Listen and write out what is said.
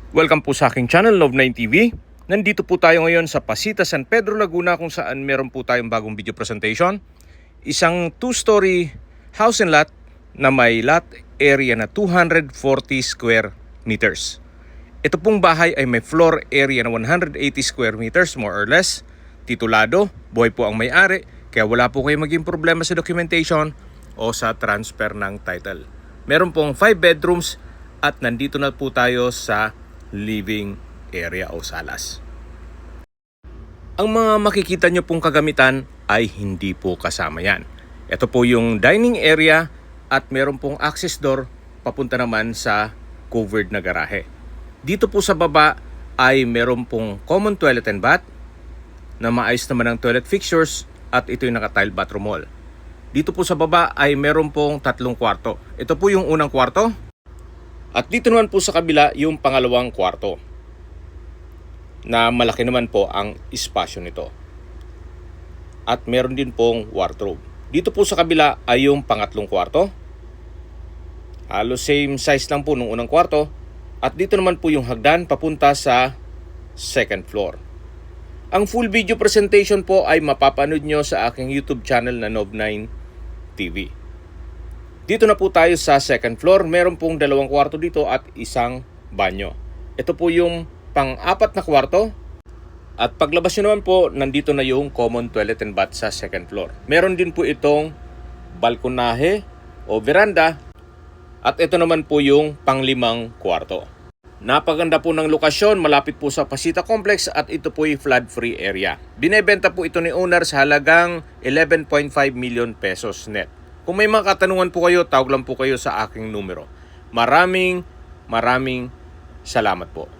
Welcome po sa aking channel, Love9 TV. Nandito po tayo ngayon sa Pasita, San Pedro, Laguna kung saan meron po tayong bagong video presentation. Isang 2-story house and lot na may lot area na 240 square meters. Ito pong bahay ay may floor area na 180 square meters more or less. Titulado, buhay po ang may-ari, kaya wala po kayo maging problema sa documentation o sa transfer ng title. Meron pong 5 bedrooms at nandito na po tayo sa living area o salas. Ang mga makikita nyo pong kagamitan ay hindi po kasama yan. Ito po yung dining area at meron pong access door papunta naman sa covered na garahe. Dito po sa baba ay meron pong common toilet and bath na maayos naman ang toilet fixtures at ito yung naka-tile bathroom wall. Dito po sa baba ay meron pong 3 kwarto. Ito po yung unang kwarto. At dito naman po sa kabila yung pangalawang kwarto na malaki naman po ang espasyo nito. At meron din pong wardrobe. Dito po sa kabila ay yung pangatlong kwarto. Halos same size lang po nung unang kwarto. At dito naman po yung hagdan papunta sa second floor. Ang full video presentation po ay mapapanood nyo sa aking YouTube channel na Love9 TV. Dito na po tayo sa second floor. Meron pong 2 kwarto dito at isang banyo. Ito po yung pang-4 na kwarto. At paglabas nyo naman po, nandito na yung common toilet and bath sa second floor. Meron din po itong balkonahe o veranda. At ito naman po yung pang-5 kwarto. Napaganda po ng lokasyon, malapit po sa Pasita Complex at ito po yung flood-free area. Binebenta po ito ni owner sa halagang 11.5 million pesos net. Kung may mga katanungan po kayo, tawag lang po kayo sa aking numero. Maraming salamat po.